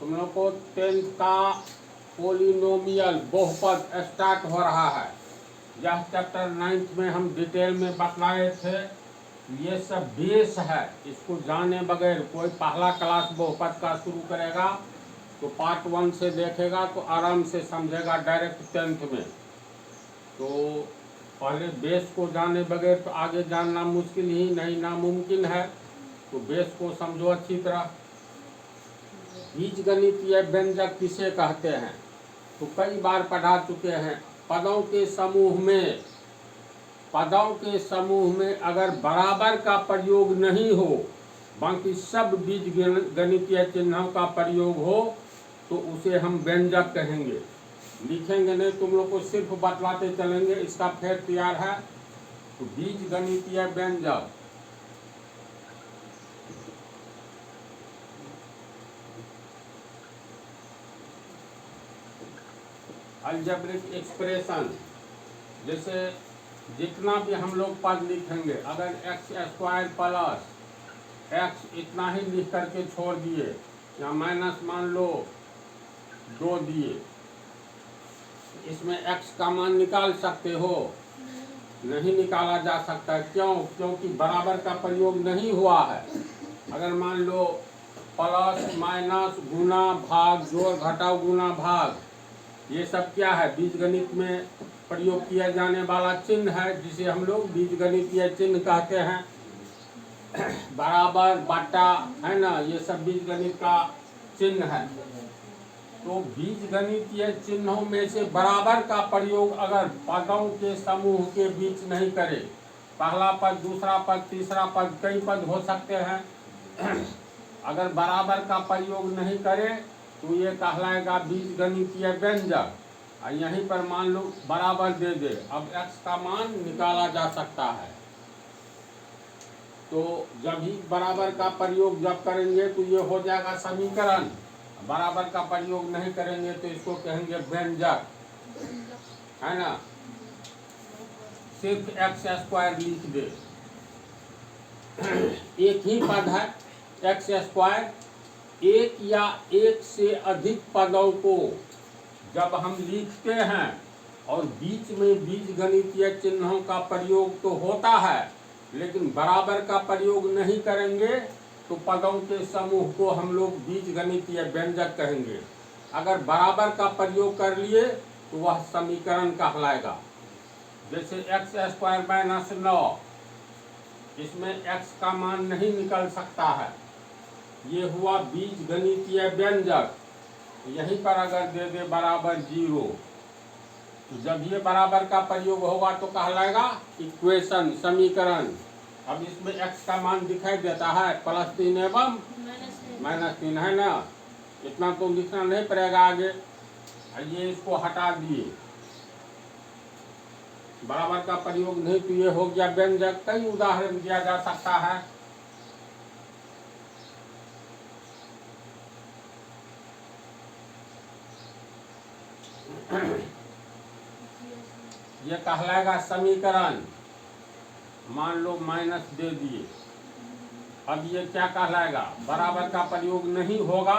तुम लोग को 10th का पोलिनोमियल बहुपद स्टार्ट हो रहा है। यह चैप्टर 9th में हम डिटेल में बतलाए थे। ये सब बेस है, इसको जाने बगैर कोई पहला क्लास बहुपद का शुरू करेगा तो पार्ट 1 से देखेगा तो आराम से समझेगा डायरेक्ट 10th में। तो पहले बेस को जाने बगैर तो आगे जानना मुश्किल ही नहीं, नामुमकिन है। तो बेस को समझो अच्छी तरह। बीजगणितीय व्यंजक किसे कहते हैं तो कई बार पढ़ा चुके हैं। पदों के समूह में अगर बराबर का प्रयोग नहीं हो, बाकी सब बीजगणितीय चिन्हों का प्रयोग हो तो उसे हम व्यंजक कहेंगे। लिखेंगे नहीं, तुम लोग को सिर्फ बतलाते चलेंगे। इसका फेर तैयार है। तो बीजगणितीय व्यंजक अलजेब्रिक एक्सप्रेशन, जैसे जितना भी हम लोग पद लिखेंगे, अगर x² प्लस x इतना ही लिख करके छोड़ दिए या माइनस मान लो 2 दिए, इसमें x का मान निकाल सकते हो? नहीं निकाला जा सकता। क्यों? क्योंकि बराबर का प्रयोग नहीं हुआ है। अगर मान लो प्लस माइनस गुना भाग जोड़ घटाव गुना भाग, ये सब क्या है? बीजगणित में प्रयोग किया जाने वाला चिन्ह है, जिसे हम लोग बीजगणितीय चिन्ह कहते हैं। बराबर बटा है ना, ये सब बीजगणित का चिन्ह है। तो बीजगणितीय चिन्हों में से बराबर का प्रयोग अगर पदों के समूह के बीच नहीं करे, पहला पद, दूसरा पद, तीसरा पद, कई पद हो सकते हैं, अगर बराबर का प्रयोग नहीं करे तो ये कहलाएगा बीजगणितीय व्यंजक। और यहीं पर मान लो बराबर दे दे, अब x का मान निकाला जा सकता है। तो जब ही बराबर का प्रयोग जब करेंगे तो ये हो जाएगा समीकरण। बराबर का प्रयोग नहीं करेंगे तो इसको कहेंगे व्यंजक, है ना। सिर्फ x² लिख दे, एक ही पद है x²। एक या एक से अधिक पदों को जब हम लिखते हैं और बीच में बीजगणितीय चिन्हों का प्रयोग तो होता है, लेकिन बराबर का प्रयोग नहीं करेंगे तो पदों के समूह को हम लोग बीजगणितीय व्यंजक कहेंगे। अगर बराबर का प्रयोग कर लिए तो वह समीकरण कहलाएगा। जैसे x² माइनस 9, इसमें x का मान नहीं निकल सकता है, ये हुआ बीजगणितीय व्यंजक। यहीं पर अगर दे दे बराबर 0, तो जब ये बराबर का प्रयोग होगा तो कहलाएगा इक्वेशन, समीकरण। अब इसमें x का मान दिखाई देता है, +3 एवं -3 है ना। इतना तो लिखना नहीं पड़ेगा आगे। ये इसको हटा दिए, बराबर का प्रयोग नहीं तो ये हो गया व्यंजक। कई उदाहरण दिया जा सकता है। ये कहलाएगा समीकरण। मान लो माइनस दे दिए, अब ये क्या कहलाएगा? बराबर का प्रयोग नहीं होगा।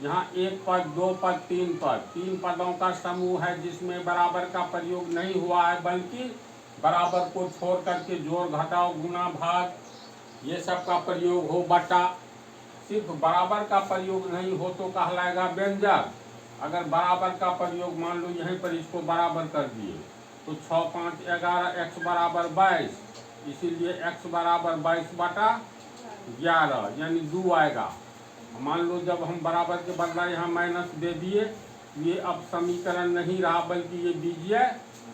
यहाँ 1 पद, 2 पद, 3 पद, 3 पदों का समूह है जिसमें बराबर का प्रयोग नहीं हुआ है, बल्कि बराबर को छोड़ करके जोड़ घटाव गुना भाग ये सब का प्रयोग हो, बटा। सिर्फ बराबर का प्रयोग नहीं हो तो कहलाएगा व्यंजक। अगर बराबर का प्रयोग, मान लो यहीं पर इसको बराबर कर दिए तो 6, 5, 11, x बराबर 22, इसीलिए x बराबर 22 बटा 11 यानी 2 आएगा। मान लो जब हम बराबर के बदला यहाँ माइनस दे दिए, ये अब समीकरण नहीं रहा, बल्कि ये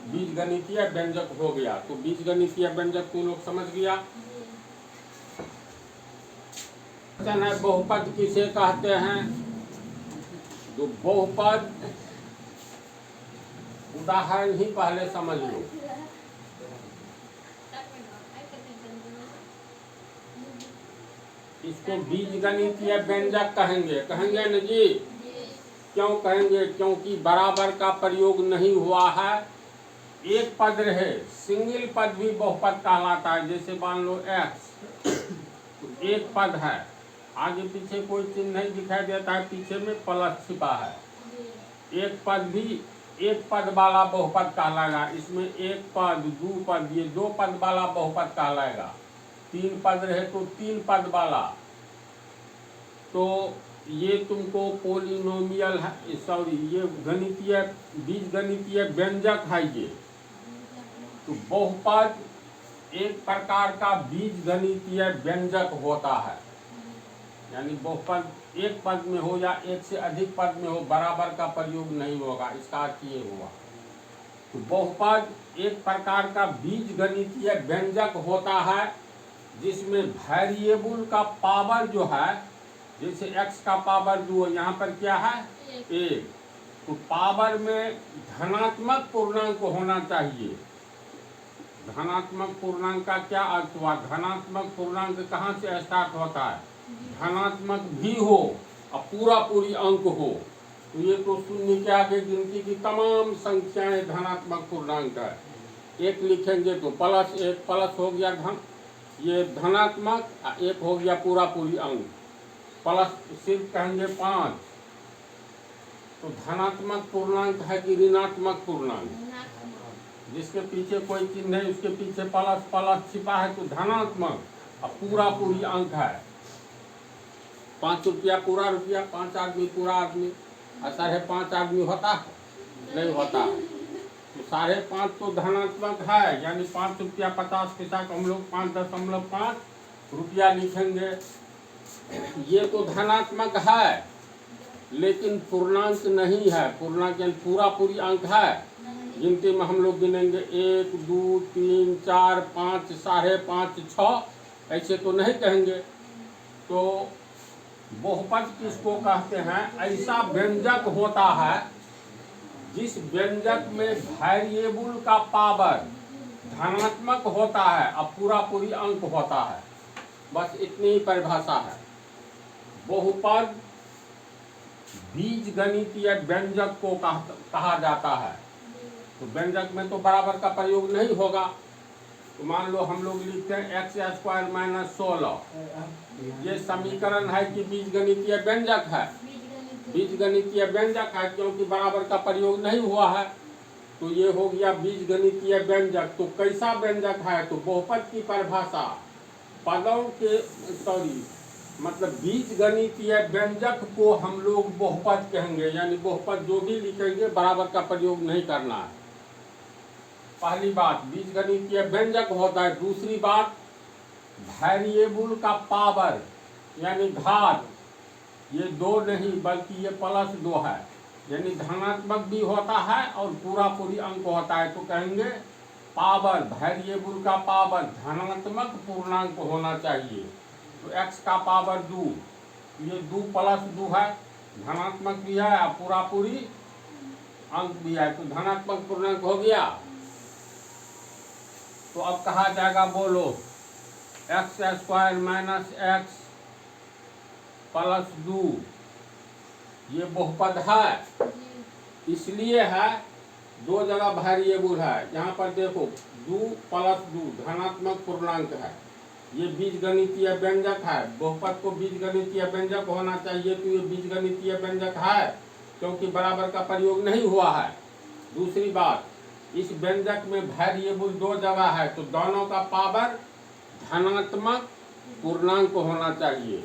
बीजगणितीय व्यंजक हो गया। तो बीजगणितीय व्यंजक तुम लोग समझ गया। बहुपद किसे कहते हैं? तो बहुपद उदाहरण ही पहले समझ लो। इसको बीजगणितीय व्यंजक कहेंगे, कहेंगे न जी? क्यों कहेंगे? क्योंकि बराबर का प्रयोग नहीं हुआ है। एक पद रहे, सिंगल पद भी बहुपद कहलाता है। जैसे मान लो x, तो एक पद है, आगे पीछे कोई चिन्ह नहीं दिखाई देता है, पीछे में प्लस छिपा है। एक पद भी एक पद वाला बहुपद कहलाएगा। इसमें एक पद, दो पद, ये दो पद वाला बहुपद कहलाएगा। तीन पद रहे तो तीन पद वाला। तो ये तुमको पोलिनोमियल है, सॉरी ये गणितीय बीजगणितीय व्यंजक है ये। तो बहुपद एक प्रकार का बीजगणितीय व्यंजक होता है, यानी बहुपद एक पद में हो या एक से अधिक पद में हो, बराबर का प्रयोग नहीं होगा, इसका अर्थ ये हुआ। तो बहुपद एक प्रकार का बीजगणितीय व्यंजक होता है जिसमें वेरिएबल का पावर जो है, जैसे x का पावर 2, यहाँ पर क्या है 1, तो पावर में धनात्मक पूर्णांक होना चाहिए। धनात्मक पूर्णांक का क्या अर्थ हुआ? धनात्मक पूर्णांक कहाँ से स्टार्ट होता है? धनात्मक भी हो और पूरा पूरी अंक हो। तो ये तो शून्य के आगे गिनती की तमाम संख्याएं धनात्मक पूर्णांक है। एक लिखेंगे तो प्लस एक, प्लस हो गया धन, ये धनात्मक, एक हो गया पूरा पूरी अंक। प्लस सिर्फ कहेंगे 5, तो धनात्मक पूर्णांक है कि ऋणात्मक पूर्णांक? जिसके पीछे कोई चिन्ह नहीं, उसके पीछे प्लस प्लस छिपा है, तो धनात्मक और पूरा पूरी अंक है। 5 रुपया पूरा रुपया, 5 आदमी पूरा आदमी, और 5.5 आदमी होता है? नहीं होता। तो 5.5 तो धनात्मक है, यानी 5 रुपया 50 पैसा को हम लोग 5.5 रुपया लिखेंगे। ये तो धनात्मक है, लेकिन पूर्णांक नहीं है। पूर्णांक यानी पूरा पूरी अंक है। गिनती में हम लोग गिनेंगे 1, 2, 3, 4, 5, 5.5, 6, ऐसे तो नहीं कहेंगे। तो बहुपद किसको कहते हैं? ऐसा व्यंजक होता है जिस व्यंजक में वेरिएबल का पावर धनात्मक होता है और पूरा पूरी अंक होता है। बस इतनी ही परिभाषा है। बहुपद बीजगणितीय व्यंजक को कहा जाता है। तो व्यंजक में तो बराबर का प्रयोग नहीं होगा। तो मान लो हम लोग लिखते हैं x² - 16, ये समीकरण है कि बीजगणितीय व्यंजक है? बीजगणितीय व्यंजक है क्योंकि बराबर का प्रयोग नहीं हुआ है। तो ये हो गया बीजगणितीय व्यंजक। तो कैसा व्यंजक है? तो बहुपद की परिभाषा पदों के मतलब बीजगणितीय व्यंजक को हम लोग बहुपद कहेंगे, यानी बहुपद जो भी लिखेंगे बराबर का प्रयोग नहीं करना है। पहली बात बीजगणितीय व्यंजक होता है। दूसरी बात वेरिएबल का पावर यानी घात, ये 2 नहीं बल्कि ये +2 है, यानी धनात्मक भी होता है और पूरा पूरी अंक होता है। तो कहेंगे पावर, वेरिएबल का पावर धनात्मक पूर्णांक होना चाहिए। तो x का पावर 2, ये 2 + 2 है, धनात्मक भी है और पूरा पूरी अंक भी है, तो धनात्मक पूर्णांक हो गया। तो अब कहा जाएगा, बोलो x² - x + 2 ये बहुपद है। इसलिए है 2 जगह वेरिएबल है। यहाँ पर देखो 2 + 2 धनात्मक पूर्णांक है। ये बीजगणितीय व्यंजक है। बहुपद को बीजगणितीय व्यंजक होना चाहिए, तो ये बीजगणितीय व्यंजक है क्योंकि बराबर का प्रयोग नहीं हुआ है। दूसरी बात, इस व्यंजक में वेरिएबल 2 जगह है, तो दोनों का पावर धनात्मक पूर्णांक होना चाहिए।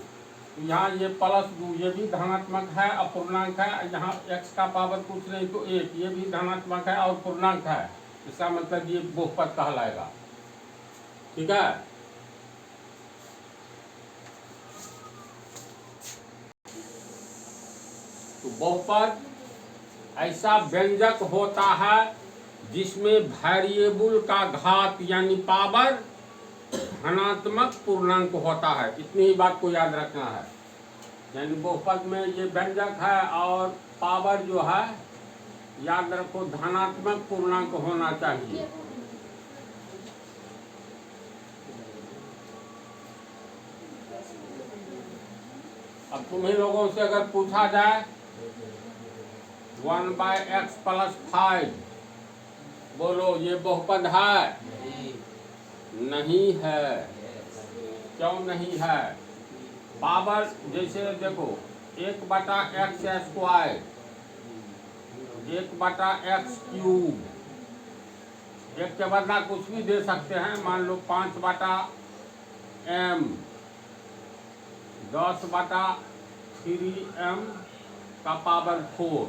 तो यहाँ ये +2 ये भी धनात्मक है और पूर्णांक है। यहाँ x का पावर कुछ नहीं तो 1, ये भी धनात्मक है और पूर्णांक है। इसका मतलब ये बहुपद कहलाएगा। ठीक है। तो बहुपद ऐसा व्यंजक होता है जिसमें वेरिएबल का घात यानी पावर धनात्मक पूर्णांक होता है। इतनी ही बात को याद रखना है। यानी बहुपद में ये व्यंजक है और पावर जो है याद रखो धनात्मक पूर्णांक होना चाहिए। अब तुम्हें लोगों से अगर पूछा जाए 1/x + 5, बोलो ये बहुपद है? नहीं है। क्यों नहीं है? पावर जैसे देखो 1/x², 1/x³, एक के बदला कुछ भी दे सकते हैं, मान लो 5/m, 10/3m का पावर 4।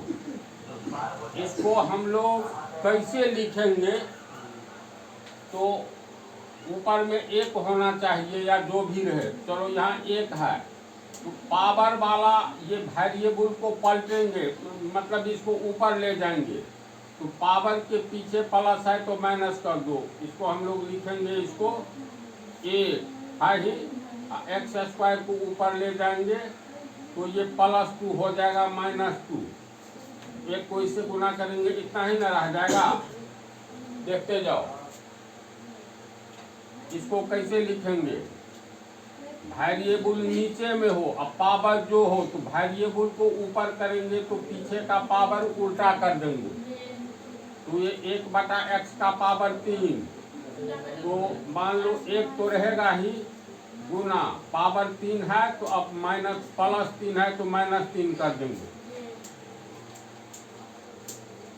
इसको हम लोग कैसे लिखेंगे? तो ऊपर में एक होना चाहिए या जो भी रहे, चलो यहाँ एक है, तो पावर वाला ये वेरिएबल को पलटेंगे, मतलब इसको ऊपर ले जाएंगे, तो पावर के पीछे प्लस है तो माइनस कर दो, इसको हम लोग लिखेंगे इसको एक है ही, x² को ऊपर ले जाएंगे तो ये +2 हो जाएगा -2, एक को इससे गुना करेंगे, इतना ही ना रह जाएगा। देखते जाओ इसको कैसे लिखेंगे। वेरिएबल नीचे में हो, अब पावर जो हो, तो वेरिएबल को ऊपर करेंगे तो पीछे का पावर उल्टा कर देंगे, तो ये 1/x का पावर 3, तो मान लो एक तो रहेगा ही, गुना पावर 3 है तो अब +3 है तो -3 कर देंगे।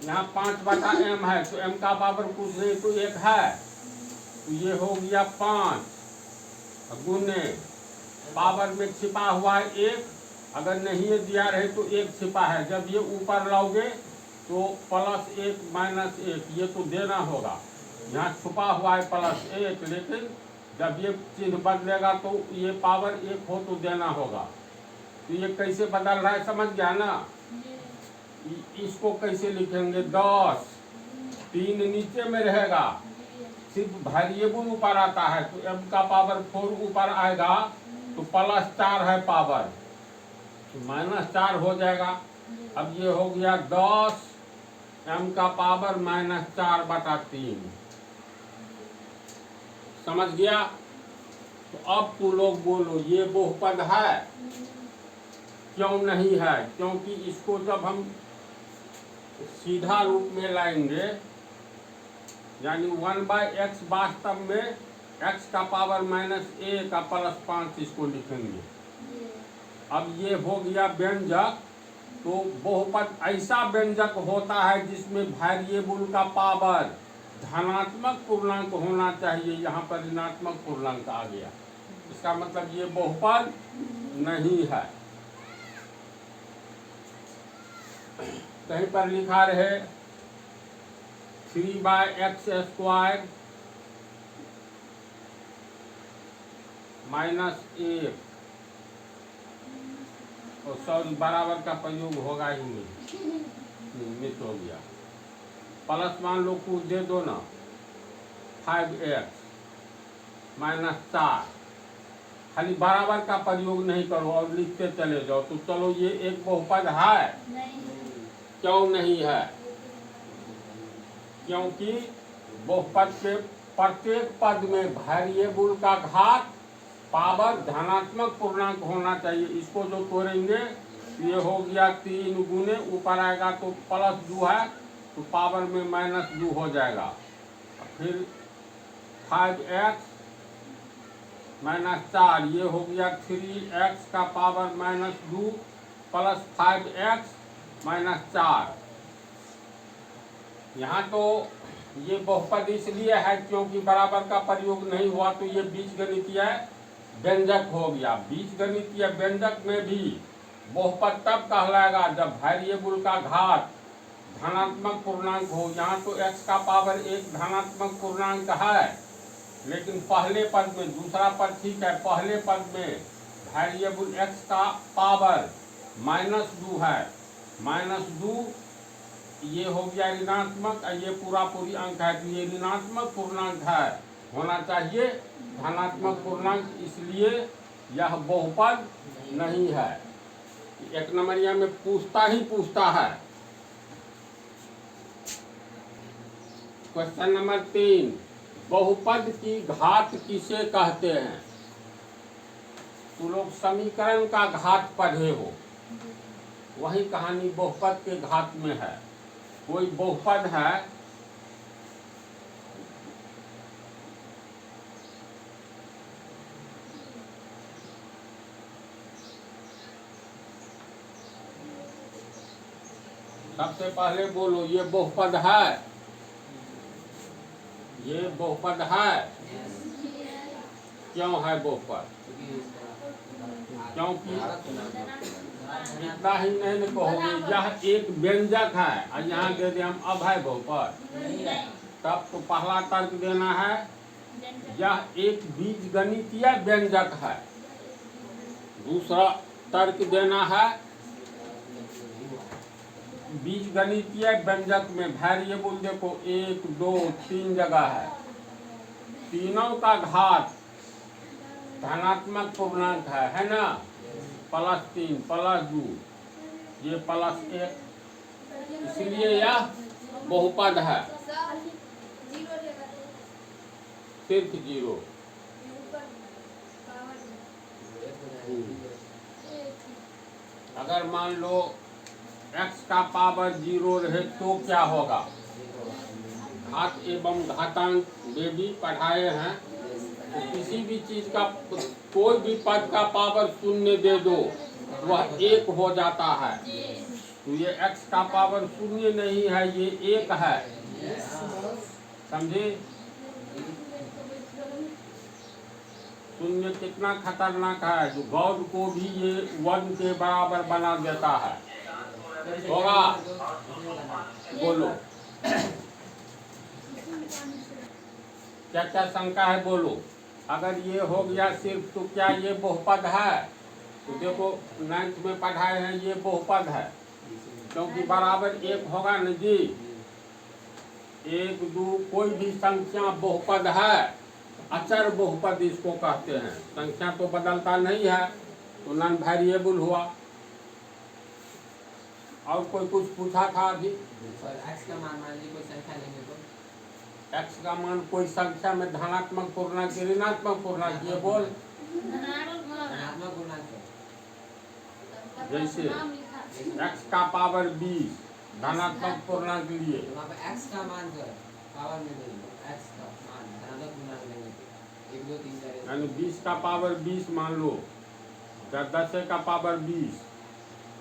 यहाँ 5/m है तो m का पावर कुछ नहीं तो 1 है, तो ये हो गया 5 गुने पावर में छिपा हुआ है 1, अगर नहीं ये दिया रहे तो 1 छिपा है, जब ये ऊपर लाओगे तो +1 -1 ये तो देना होगा, यहाँ छुपा हुआ है +1, लेकिन जब ये चिन्ह बदलेगा तो ये पावर 1 हो तो देना होगा। तो ये कैसे बदल रहा है समझ गया ना। इसको कैसे लिखेंगे, 10, 3 नीचे में रहेगा, सिर्फ वेरिएबल ऊपर आता है, तो m का पावर 4 ऊपर आएगा तो +4 है पावर, तो -4 हो जाएगा। अब ये हो गया 10 m का पावर -4/3, समझ गया। तो अब तू लोग बोलो ये बहुपद है? क्यों नहीं है? क्योंकि इसको जब हम सीधा रूप में लाएंगे, यानी 1/x वास्तव में x का पावर -a का +5 इसको लिखेंगे। अब ये हो गया व्यंजक, तो बहुपद ऐसा व्यंजक होता है जिसमें वेरिएबल का पावर धनात्मक पूर्णांक होना चाहिए, यहाँ पर ऋणात्मक पूर्णांक आ गया, इसका मतलब ये बहुपद नहीं है। कहीं पर लिखा रहे 3/x² -1, और सॉरी बराबर का प्रयोग होगा ही नहीं, मिस हो गया, प्लस मान लो कुछ दे दो ना, 5x -4, खाली बराबर का प्रयोग नहीं करो और लिखते चले जाओ, तो चलो ये एक बहुपद है? क्यों नहीं है? क्योंकि बहुपद के प्रत्येक पद में वेरिएबल का घात पावर धनात्मक पूर्णांक होना चाहिए। इसको जो तोड़ेंगे ये हो गया 3 गुने, ऊपर आएगा तो +2 है तो पावर में -2 हो जाएगा, फिर 5x -4, ये हो गया 3x का पावर -2 + 5x -4। यहाँ तो ये बहुपद इसलिए है क्योंकि बराबर का प्रयोग नहीं हुआ, तो ये बीजगणितीय व्यंजक हो गया। बीजगणितीय व्यंजक में भी बहुपद तब कहलाएगा जब वेरिएबल का घात धनात्मक पूर्णांक हो। यहाँ तो x का पावर 1 धनात्मक पूर्णांक है, लेकिन पहले पद में, दूसरा पद ठीक है, पहले पद में वेरिएबल x का पावर -2 है, -2 ये हो गया ऋणात्मक, ये पूरा पूरी अंक है, तो ये ऋणात्मक पूर्णांक है, होना चाहिए धनात्मक पूर्णांक, इसलिए यह बहुपद नहीं है। 1 नंबरिया में पूछता ही पूछता है। क्वेश्चन नंबर 3, बहुपद की घात किसे कहते हैं? तू लोग समीकरण का घात पढ़े हो, वही कहानी बहुपद के घात में है। कोई बहुपद है, सबसे पहले बोलो, ये बहुपद है? ये बहुपद है? क्यों है बहुपद? क्योंकि इतना ही नहीं कहोगे, यह एक व्यंजक है और यहाँ दे दे हम अब है बहुपद, तब तो पहला तर्क देना है यह एक बीजगणितीय व्यंजक है। दूसरा तर्क देना है बीजगणितीय व्यंजक में वेरिएबल देखो 1 2 3 जगह है, तीनों का घात धनात्मक पूर्णांक है ना, +3 +2 ये +1, इसलिए यह बहुपद है। सिर्फ 0। अगर मान लो x का पावर 0 रहे तो क्या होगा? घात एवं घातांक में भी पढ़ाए हैं, तो किसी भी चीज का कोई भी पद का पावर 0 दे दो वह 1 हो जाता है। तो ये x का पावर 0 नहीं है, ये 1 है, समझे? 0 कितना खतरनाक है, जो गॉड को भी ये 1 के बराबर बना देता है। होगा? बोलो क्या क्या शंका है, बोलो। अगर ये हो गया सिर्फ तो क्या ये बहुपद है? तो देखो 9th में पढ़ाए हैं, ये बहुपद है क्योंकि बराबर 1 होगा न जी। 1 2 कोई भी संख्या बहुपद है, अचर बहुपद इसको कहते हैं। संख्या तो बदलता नहीं है, तो नॉन वेरिएबल हुआ। और कोई कुछ पूछा था अभी? x का मान मान लीजिए कोई संख्या लेंगे तो x का मान कोई संख्या में धनात्मक पूर्णांक ऋणात्मक पूर्णांक, ये बोल। धनात्मक पूर्णांक जैसे x का पावर 20 धनात्मक पूर्णांक लिए, तो वहाँ पे x का मान जो है पावर में देंगे, x का मान धनात्मक पूर्णांक लेंगे 1 2 3 4 यानी 20 का पावर 20 मान लो, या 10 का पावर 20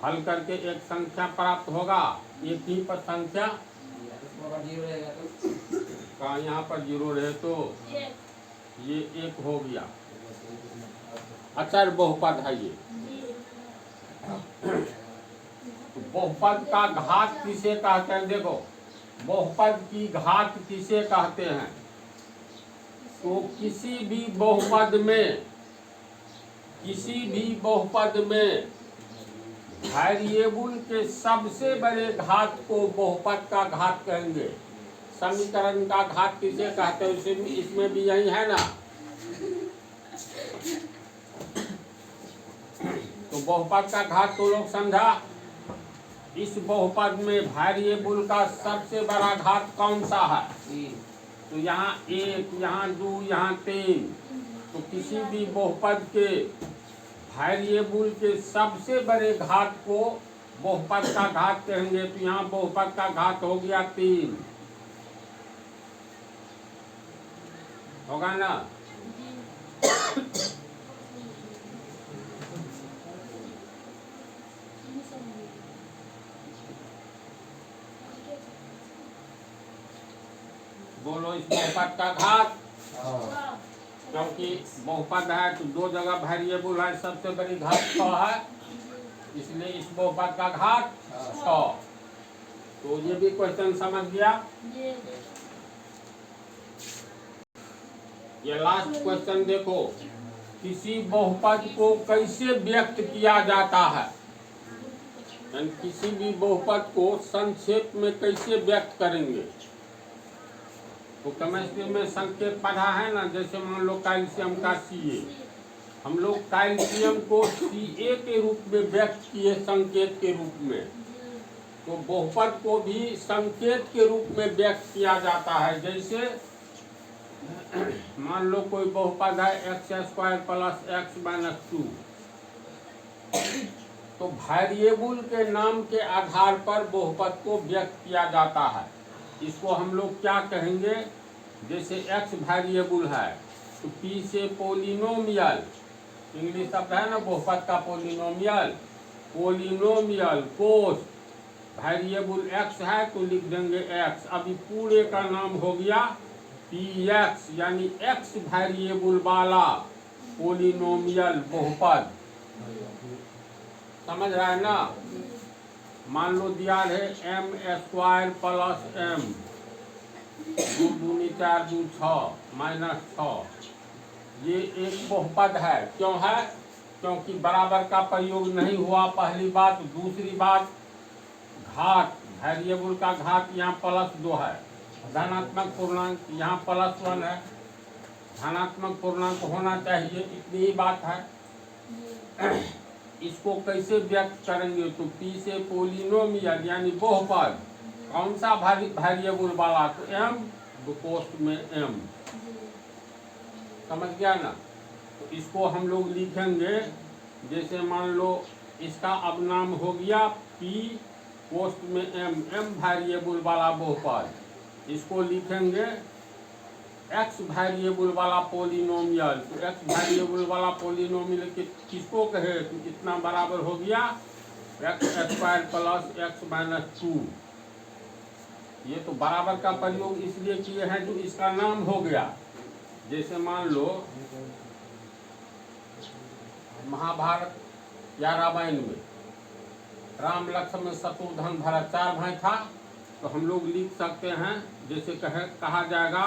हल करके एक संख्या प्राप्त होगा। एक ही पर संख्या पावर 0 रहेगा तो का यहाँ पर 0 रहे तो ये 1 हो गया। अचर बहुपद है ये। तो बहुपद का घात किसे कहते हैं? देखो बहुपद की घात किसे कहते हैं? तो किसी भी बहुपद में वेरिएबल के सबसे बड़े घात को बहुपद का घात कहेंगे। समीकरण का घात किसे कहते हैं? इसमें भी यही है ना। तो बहुपद का घात तो लोग समझा। इस बहुपद में वेरिएबल का सबसे बड़ा घात कौन सा है? तो यहाँ 1 यहाँ 2 यहाँ 3। तो किसी भी बहुपद के वेरिएबल के सबसे बड़े घात को बहुपद का घात कहेंगे। तो यहाँ बहुपद का घात हो गया 3, होगा ना? बोलो इस बहुपद का घात, क्योंकि बहुपद है तो 2 जगह वेरिएबल है, सबसे बड़ी घात 6 है, इसलिए इस बहुपद का घात 6। तो ये भी क्वेश्चन समझ गया। ये लास्ट क्वेश्चन देखो, किसी बहुपद को कैसे व्यक्त किया जाता है? यानी किसी भी बहुपद को संक्षेप में कैसे व्यक्त करेंगे? तो केमिस्ट्री में संकेत पढ़ा है ना, जैसे मान लो कैल्शियम का Ca, हम लोग कैल्शियम को Ca के रूप में व्यक्त किए संकेत के रूप में। तो बहुपद को भी संकेत के रूप में व्यक्त किया जाता है। जैसे मान लो कोई बहुपद है x² + x - 2, तो वेरिएबल के नाम के आधार पर बहुपद को व्यक्त किया जाता है। इसको हम लोग क्या कहेंगे? जैसे x वेरिएबल है तो p से पोलिनोमियल, इंग्लिश शब्द है ना बहुपद का पोलिनोमियल, पोलिनोमियल कोस वेरिएबल एक्स है तो लिख देंगे एक्स। अभी पूरे का नाम हो गया पी एक्स, यानी एक्स वेरिएबल वाला पोलिनोमियल बहुपद। समझ रहा है ना? मान लो दिया है एम स्क्वायर प्लस एम, 2 दूनी 4 2 6 माइनस 6, ये एक बहुपद है। क्यों है? क्योंकि बराबर का प्रयोग नहीं हुआ, पहली बात। दूसरी बात, घात, वेरिएबल का घात यहाँ +2 है, धनात्मक पूर्णांक यहाँ +1 है, धनात्मक पूर्णांक होना चाहिए, इतनी ही बात है। इसको कैसे व्यक्त करेंगे? तो पी से पोलिनोमियल यानी बहुपद, कौन सा वेरिएबल वाला? तो एम, कोष्ठ में एम। समझ गया ना? तो इसको हम लोग लिखेंगे, जैसे मान लो इसका अब नाम हो गया पी कोष्ठ में एम, एम वेरिएबल वाला बहुपद। इसको लिखेंगे एक्स वेरिएबल वाला पोलिनोमियल। तो एक्स वेरिएबल वाला पोलिनोमियल किसको कहे? तो इतना बराबर हो गया x square plus x minus 2। ये तो बराबर का प्रयोग इसलिए किए हैं जो इसका नाम हो गया। जैसे मान लो महाभारत या रामायण में राम लक्ष्मण शत्रुघ्न भरत 4 भाई था, तो हम लोग लिख सकते हैं, जैसे कहा जाएगा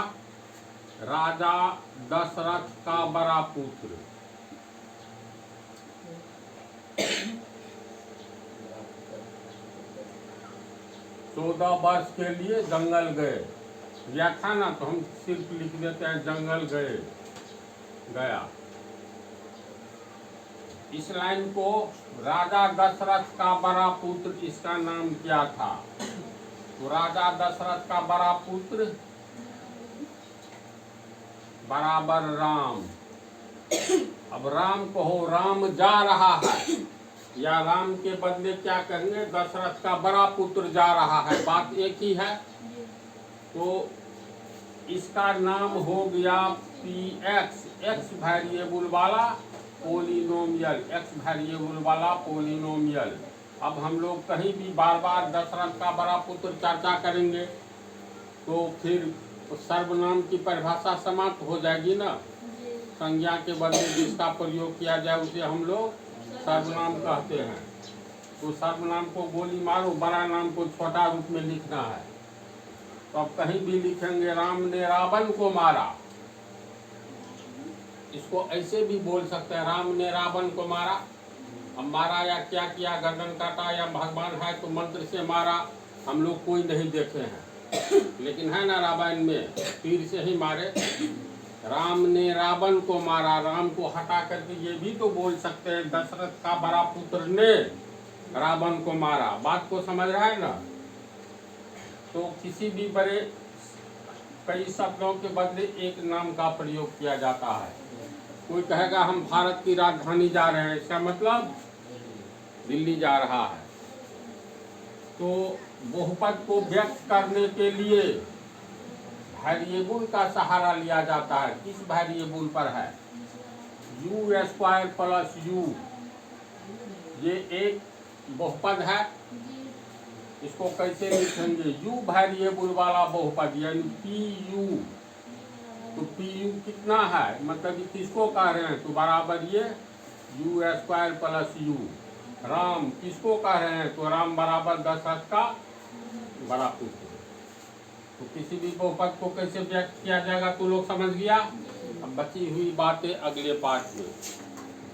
राजा दशरथ का बड़ा पुत्र। चौदह वर्ष के लिए जंगल गए, या था ना, तो हम सिर्फ लिख देते हैं जंगल गया। इस लाइन को राजा दशरथ का बड़ा पुत्र, इसका नाम क्या था? तो राजा दशरथ का बड़ा पुत्र बराबर राम। अब राम कहो, राम जा रहा है, या राम के बदले क्या कहेंगे? दशरथ का बड़ा पुत्र जा रहा है, बात एक ही है। तो इसका नाम हो गया पी एक्स, एक्स वेरिएबल वाला पोलिनोमियल, एक्स वेरिएबल वाला पोलिनोमियल। अब हम लोग कहीं भी बार बार दशरथ का बड़ा पुत्र चर्चा करेंगे तो फिर सर्वनाम की परिभाषा समाप्त हो जाएगी ना। संज्ञा के बदले जिसका प्रयोग किया जाए उसे हम लोग सर्वनाम कहते हैं। तो सर्वनाम को गोली मारो, बड़ा नाम को छोटा रूप में लिखना है। तो अब कहीं भी लिखेंगे राम ने रावण को मारा, इसको ऐसे भी बोल सकते हैं राम ने रावण को मारा। अब मारा या क्या किया, गर्दन काटा, या भगवान है तो मंत्र से मारा, हम लोग कोई नहीं देखे हैं, लेकिन है ना रामायण में तीर से ही मारे। राम ने रावण को मारा, राम को हटा करके ये भी तो बोल सकते हैं दशरथ का बड़ा पुत्र ने रावण को मारा। बात को समझ रहा है ना? तो किसी भी बड़े कई शब्दों के बदले एक नाम का प्रयोग किया जाता है। कोई कहेगा हम भारत की राजधानी जा रहे हैं, इसका मतलब दिल्ली जा रहा है। तो बहुपद को व्यक्त करने के लिए वेरिएबल का सहारा लिया जाता है। किस वेरिएबल पर है? यू स्क्वायर प्लस यू, ये एक बहुपद है। इसको कैसे लिखेंगे? यू वेरिएबल वाला बहुपद यानी पी यू। तो पी यू कितना है, मतलब किसको कह रहे हैं? तो बराबर ये you square plus you. Ram किसको कह रहे हैं? तो राम बराबर दशरथ का बड़ा पुत्र। तो किसी भी बहुपद को कैसे व्यक्त किया जाएगा तो लोग समझ गया। अब बची हुई बातें अगले पाठ में।